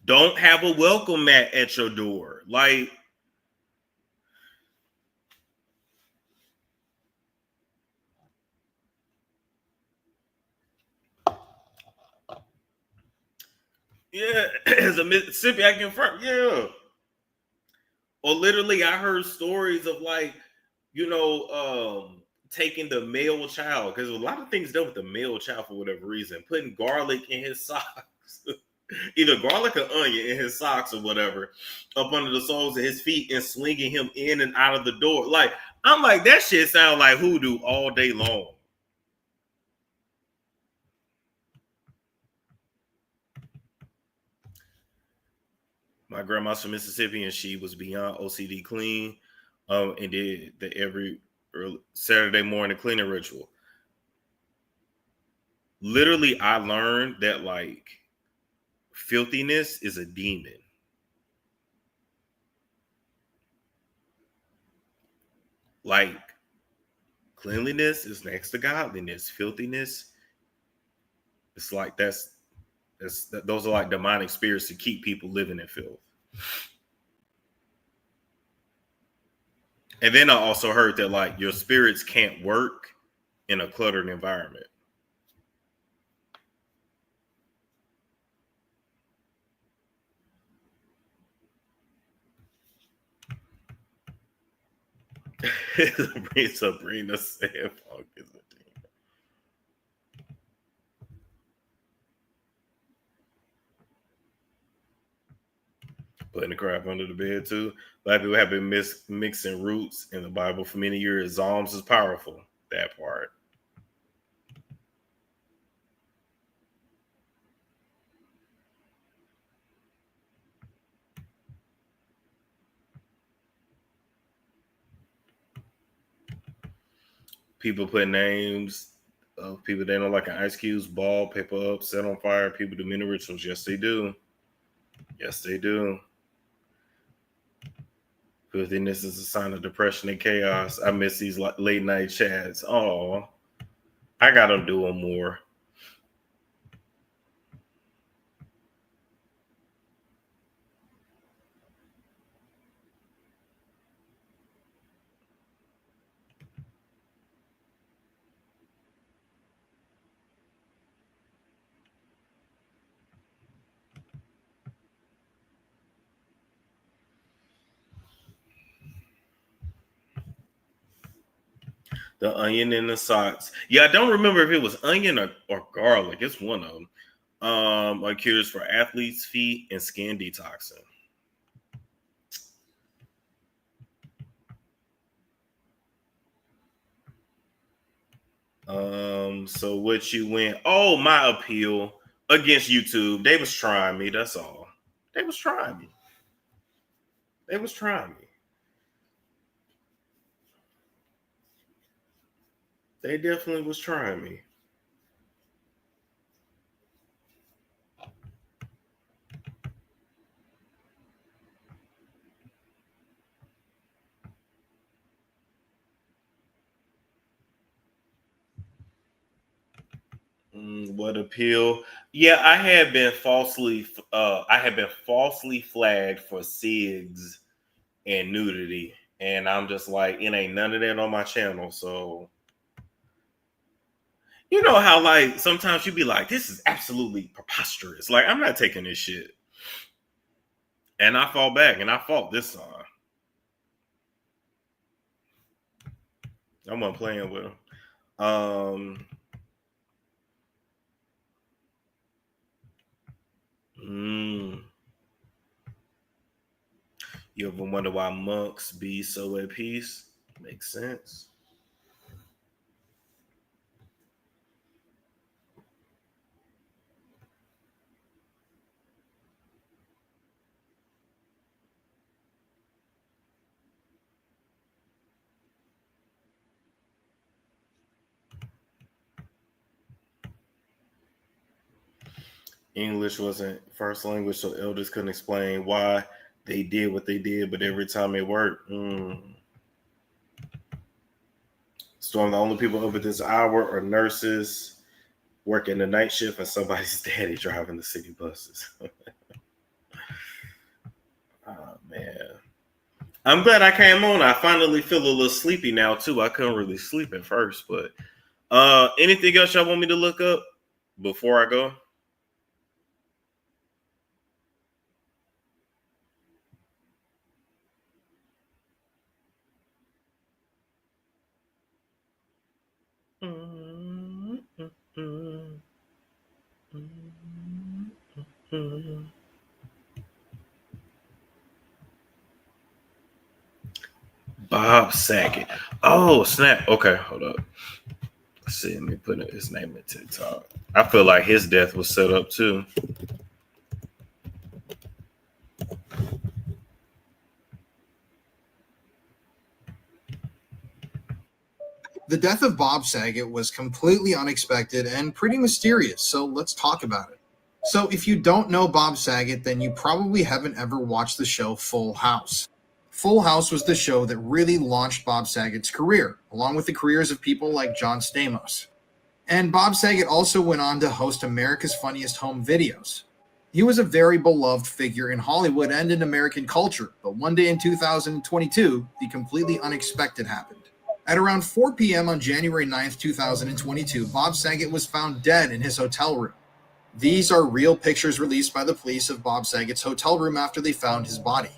Don't have a welcome mat at your door. Like, yeah, as a Mississippi, I confirm. Yeah. Or literally, I heard stories of taking the male child, because a lot of things done with the male child for whatever reason, putting garlic in his socks, either garlic or onion in his socks or whatever, up under the soles of his feet and slinging him in and out of the door. Like, I'm like, that shit sound like hoodoo all day long. My grandma's from Mississippi, and she was beyond OCD clean, and did the every Saturday morning cleaning ritual. Literally, I learned that like filthiness is a demon. Like cleanliness is next to godliness. Filthiness, it's like those are like demonic spirits to keep people living in filth. And then I also heard that like your spirits can't work in a cluttered environment. Sabrina said, "Funk is a demon." Putting the crap under the bed too. Black people have been mixing roots in the Bible for many years. Psalms is powerful. That part. People put names of people they don't like in ice cubes, ball, paper up, set on fire. People do many rituals. Yes, they do. Yes, they do. Filthiness is a sign of depression and chaos. I miss these late night chats. Oh, I gotta do them more. The onion and the socks. Yeah, I don't remember if it was onion or garlic. It's one of them. Are cures for athletes' feet and skin detoxing. So what you went? Oh, my appeal against YouTube. They was trying me. That's all. They was trying me. They was trying me. They definitely was trying me. What appeal? Yeah, I had been falsely flagged for SIGs and nudity, and I'm just like, it ain't none of that on my channel. So you know how like sometimes you be like, this is absolutely preposterous. Like I'm not taking this shit, and I fall back, and I fought this time. I'm not playing with them. You ever wonder why monks be so at peace? Makes sense. English wasn't first language, so elders couldn't explain why they did what they did, but every time it worked. Storm, the only people up at this hour are nurses working the night shift and somebody's daddy driving the city buses. Oh, man. I'm glad I came on. I finally feel a little sleepy now, too. I couldn't really sleep at first, but anything else y'all want me to look up before I go? Bob Saget. Oh, snap. Okay, hold up. Let's see. Let me put his name in TikTok. I feel like his death was set up too. The death of Bob Saget was completely unexpected and pretty mysterious, so let's talk about it. So if you don't know Bob Saget, then you probably haven't ever watched the show Full House. Full House was the show that really launched Bob Saget's career, along with the careers of people like John Stamos. And Bob Saget also went on to host America's Funniest Home Videos. He was a very beloved figure in Hollywood and in American culture, but one day in 2022, the completely unexpected happened. At around 4 p.m. on January 9th, 2022, Bob Saget was found dead in his hotel room. These are real pictures released by the police of Bob Saget's hotel room after they found his body.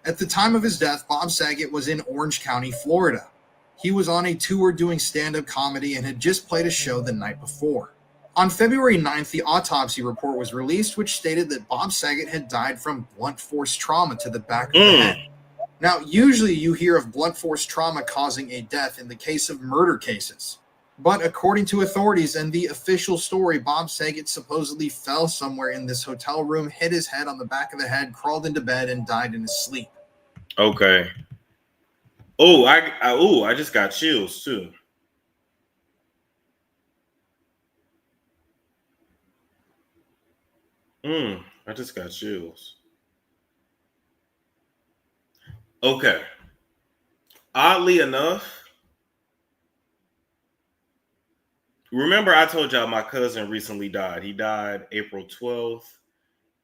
At the time of his death, Bob Saget was in Orange County, Florida. He was on a tour doing stand-up comedy and had just played a show the night before. On February 9th, the autopsy report was released, which stated that Bob Saget had died from blunt force trauma to the back of the head. Now, usually you hear of blunt force trauma causing a death in the case of murder cases. But according to authorities and the official story, Bob Saget supposedly fell somewhere in this hotel room, hit his head on the back of the head, crawled into bed, and died in his sleep. Okay. Oh, I just got chills too. I just got chills. Okay. Oddly enough, remember I told y'all my cousin recently died. He died April 12th,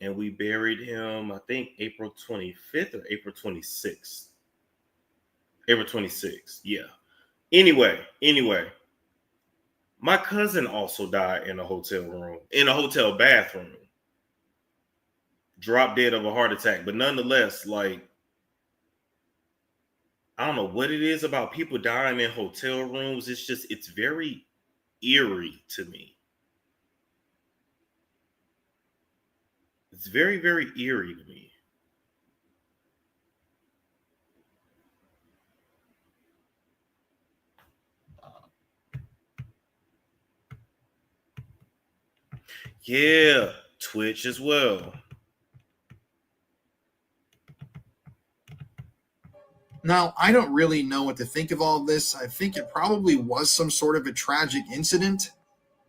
and we buried him, I think, April 25th or April 26th. April 26th, yeah. Anyway, my cousin also died in a hotel room, in a hotel bathroom. Dropped dead of a heart attack, but nonetheless, like, I don't know what it is about people dying in hotel rooms. It's very eerie to me. It's very, very eerie to me. Yeah, Twitch as well. Now, I don't really know what to think of all this. I think it probably was some sort of a tragic incident.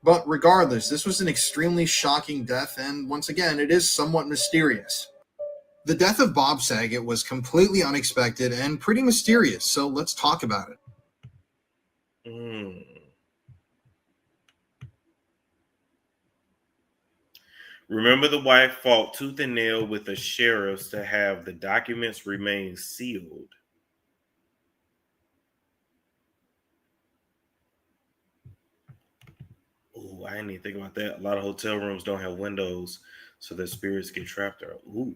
But regardless, this was an extremely shocking death, and once again, it is somewhat mysterious. The death of Bob Saget was completely unexpected and pretty mysterious, so let's talk about it. Remember, the wife fought tooth and nail with the sheriffs to have the documents remain sealed. Ooh, I didn't even think about that. A lot of hotel rooms don't have windows, so their spirits get trapped there. Ooh.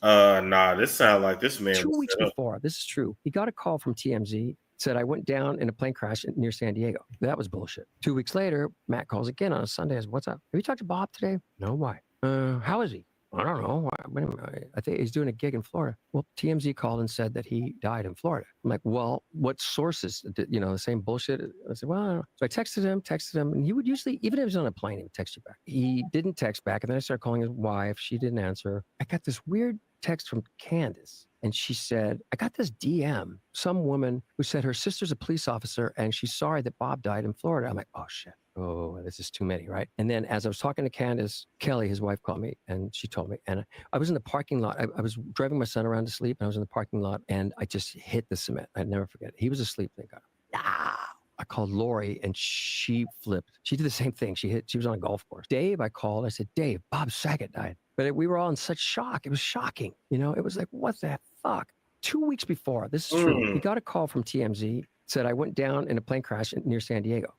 Nah, this sounds like this man. 2 weeks before, this is true, he got a call from TMZ, said, I went down in a plane crash near San Diego. That was bullshit. 2 weeks later, Matt calls again on a Sunday. I said, what's up? Have you talked to Bob today? No, why? How is he? I don't know. I think he's doing a gig in Florida. Well, TMZ called and said that he died in Florida. I'm like, well, what sources? The same bullshit? I said, well, I don't know. So I texted him, and he would usually, even if he was on a plane, he would text you back. He didn't text back, and then I started calling his wife. She didn't answer. I got this weird text from Candace, and she said, I got this DM, some woman who said her sister's a police officer, and she's sorry that Bob died in Florida. I'm like, oh, shit. Oh, this is too many, right? And then as I was talking to Candace, Kelly, his wife, called me, and she told me, and I was in the parking lot. I was driving my son around to sleep, and I was in the parking lot, and I just hit the cement. I'd never forget it. He was asleep, thank God. I called Lori, and she flipped. She did the same thing. She was on a golf course. Dave, I called. I said, Dave, Bob Saget died. But we were all in such shock. It was shocking. It was like, what the fuck? 2 weeks before, this is true, he got a call from TMZ, said, I went down in a plane crash near San Diego.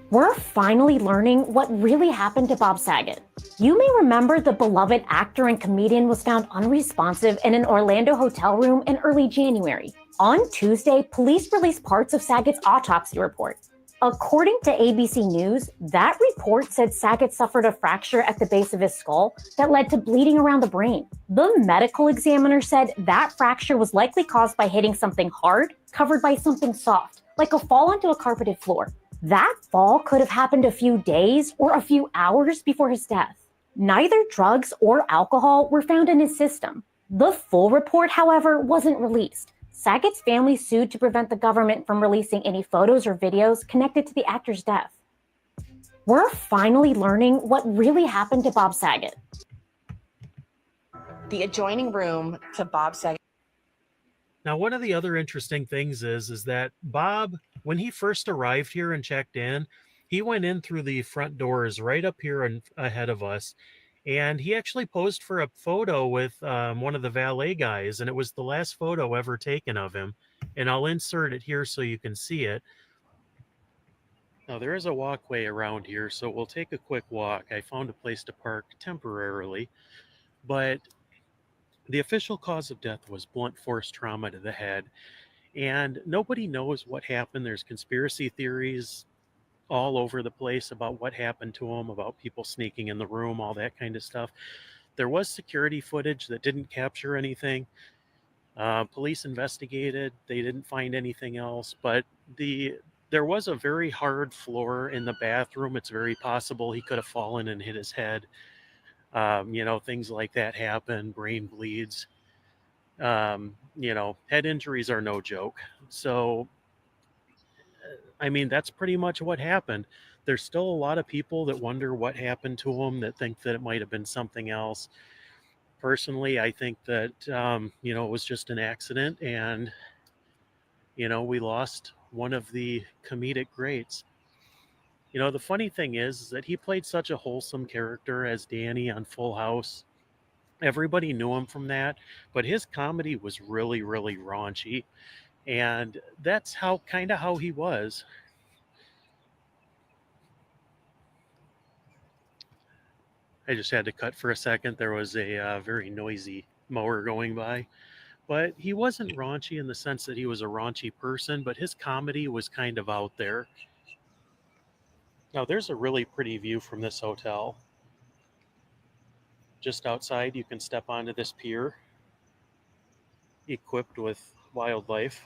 We're finally learning what really happened to Bob Saget. You may remember the beloved actor and comedian was found unresponsive in an Orlando hotel room in early January. On Tuesday, police released parts of Saget's autopsy report. According to ABC News, that report said Saget suffered a fracture at the base of his skull that led to bleeding around the brain. The medical examiner said that fracture was likely caused by hitting something hard, covered by something soft, like a fall onto a carpeted floor. That fall could have happened a few days or a few hours before his death. Neither drugs or alcohol were found in his system. The full report, however, wasn't released. Saget's family sued to prevent the government from releasing any photos or videos connected to the actor's death. We're finally learning what really happened to Bob Saget. The adjoining room to Bob Saget. Now, one of the other interesting things is that Bob, when he first arrived here and checked in, he went in through the front doors right up here and ahead of us, and he actually posed for a photo with one of the valet guys, and it was the last photo ever taken of him. And I'll insert it here so you can see it. Now, there is a walkway around here, so we'll take a quick walk. I found a place to park temporarily, but the official cause of death was blunt force trauma to the head, and nobody knows what happened. There's conspiracy theories all over the place about what happened to him, about people sneaking in the room, all that kind of stuff. There was security footage that didn't capture anything. Police investigated. They didn't find anything else, but there was a very hard floor in the bathroom. It's very possible he could have fallen and hit his head. Things like that happen, brain bleeds. Head injuries are no joke. So, I mean, that's pretty much what happened. There's still a lot of people that wonder what happened to him, that think that it might have been something else. Personally, I think that, it was just an accident, and, we lost one of the comedic greats. The funny thing is that he played such a wholesome character as Danny on Full House. Everybody knew him from that, but his comedy was really, really raunchy, and that's how he was. I just had to cut for a second. There was a very noisy mower going by, but he wasn't raunchy in the sense that he was a raunchy person, but his comedy was kind of out there. Now, there's a really pretty view from this hotel. Just outside, you can step onto this pier, equipped with wildlife.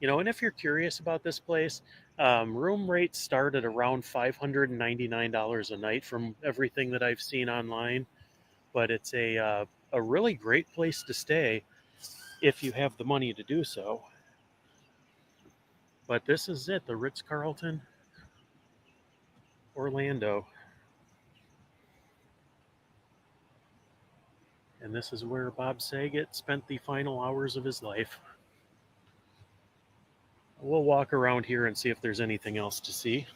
And if you're curious about this place, room rates start at around $599 a night from everything that I've seen online. But it's a really great place to stay if you have the money to do so. But this is it, the Ritz-Carlton, Orlando. And this is where Bob Saget spent the final hours of his life. We'll walk around here and see if there's anything else to see.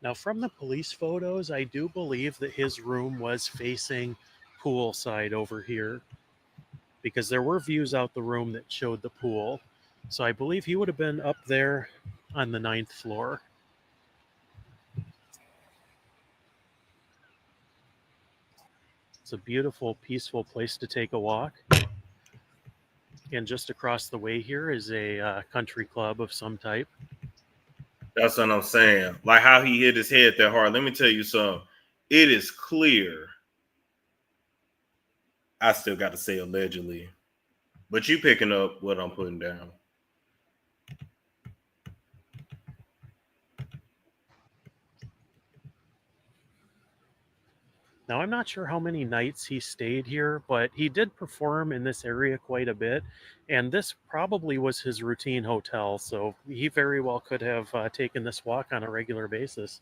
Now, from the police photos, I do believe that his room was facing poolside over here, because there were views out the room that showed the pool. So I believe he would have been up there on the 9th floor. It's a beautiful, peaceful place to take a walk. And just across the way here is a country club of some type. That's what I'm saying. Like how he hit his head that hard. Let me tell you something. It is clear. I still got to say allegedly. But you picking up what I'm putting down. Now, I'm not sure how many nights he stayed here, but he did perform in this area quite a bit, and this probably was his routine hotel, so he very well could have taken this walk on a regular basis.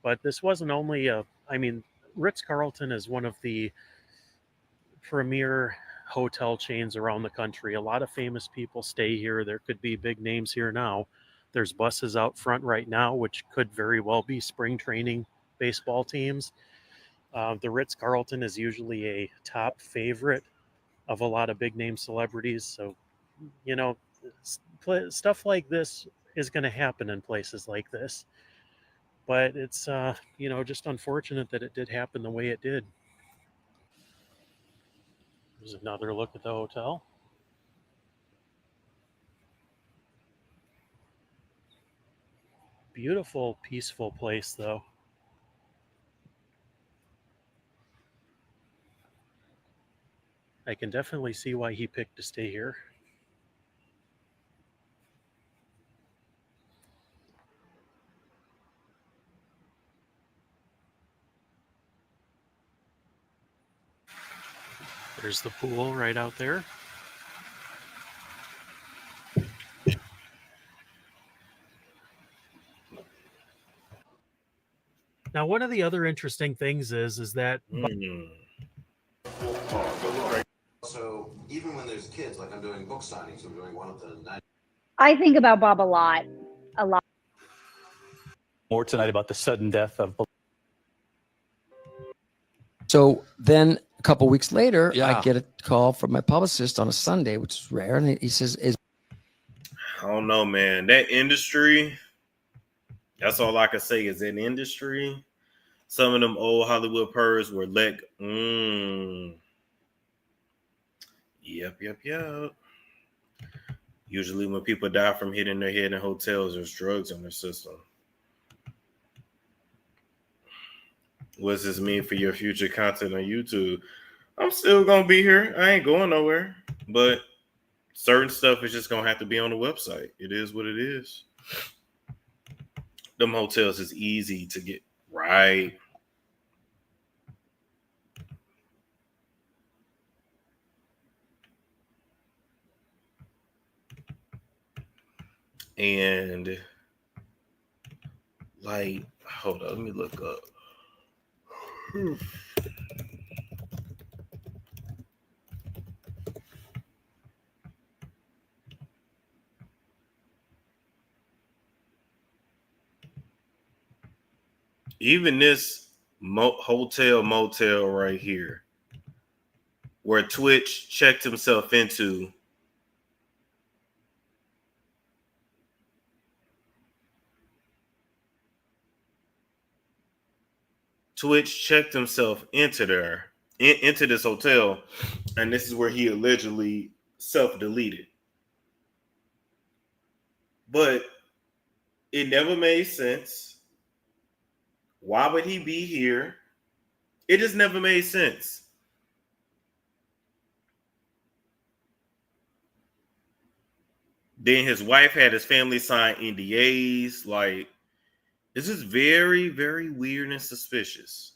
But this wasn't only Ritz-Carlton is one of the premier hotel chains around the country. A lot of famous people stay here. There could be big names here now. There's buses out front right now, which could very well be spring training baseball teams. The Ritz-Carlton is usually a top favorite of a lot of big name celebrities. So, stuff like this is going to happen in places like this. But it's, just unfortunate that it did happen the way it did. There's another look at the hotel. Beautiful, peaceful place, though. I can definitely see why he picked to stay here. There's the pool right out there. Now, one of the other interesting things is that So even when there's kids, like I'm doing book signings, I'm doing one of the night. I think about Bob a lot. A lot. More tonight about the sudden death of. So then a couple weeks later, Yeah. I get a call from my publicist on a Sunday, which is rare. And he says, I don't know, man. That industry, that's all I can say is that industry. Some of them old Hollywood purrs were like, Yep. Usually when people die from hitting their head in hotels, there's drugs in their system. What does this mean for your future content on YouTube? I'm still going to be here. I ain't going nowhere. But certain stuff is just going to have to be on the website. It is what it is. Them hotels is easy to get right. And like, hold on, let me look up. Even this hotel motel right here, where Twitch checked himself into, Twitch checked himself into there, into this hotel, and this is where he allegedly self-deleted. But it never made sense. Why would he be here? It just never made sense. Then his wife had his family sign NDAs. Like, this is very, very weird and suspicious.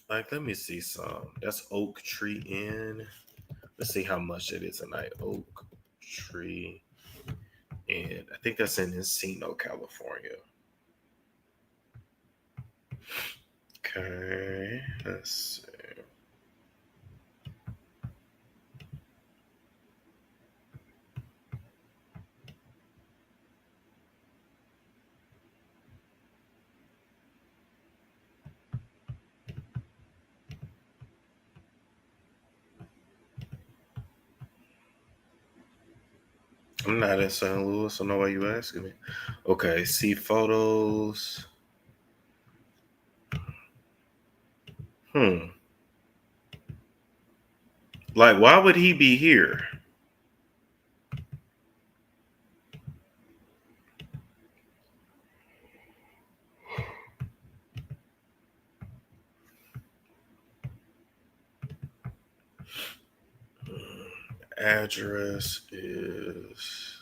Like, let me see some. That's Oak Tree Inn. Let's see how much it is tonight. Oak Tree Inn. I think that's in Encino, California. Okay, let's see. I'm not in St. Louis, so know why you asking me. Okay, see photos. Like, why would he be here? Address is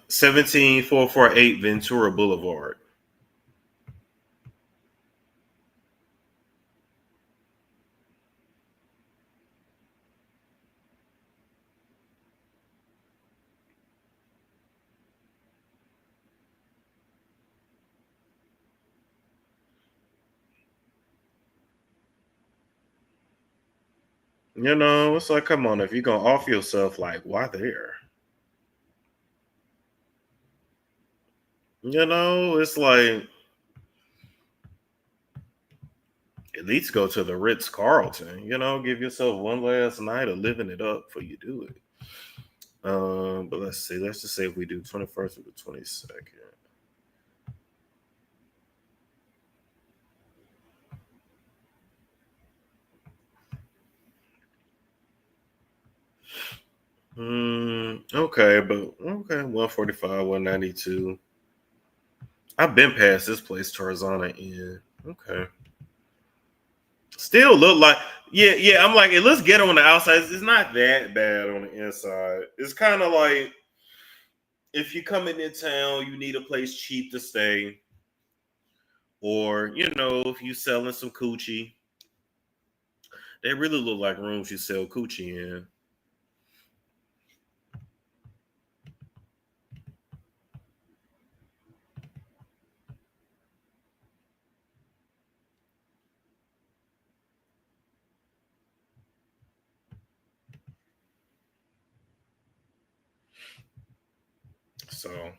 17448 Ventura Boulevard. You know, it's like, come on, if you're gonna off yourself, like, why there? You know, it's like, at least go to the Ritz Carlton. You know, give yourself one last night of living it up before you do it. But let's see. Let's just say if we do 21st or the 22nd. Okay, but okay, 145, 192. I've been past this place, Tarzana Inn. Okay. Still look like, yeah. I'm like, it looks ghetto on the outside. It's not that bad on the inside. It's kind of like if you come in town, you need a place cheap to stay, or if you selling some coochie, they really look like rooms you sell coochie in. So,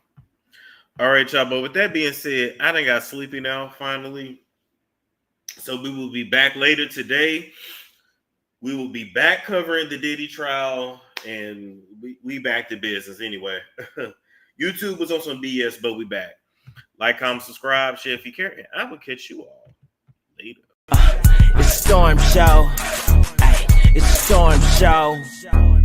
all right, y'all. But with that being said, I done got sleepy now, finally. So we will be back later today. We will be back covering the Diddy trial, and we back to business anyway. YouTube was on some BS, but we back. Like, comment, subscribe, share if you care. And I will catch you all later. It's Storm Show. It's Storm Show.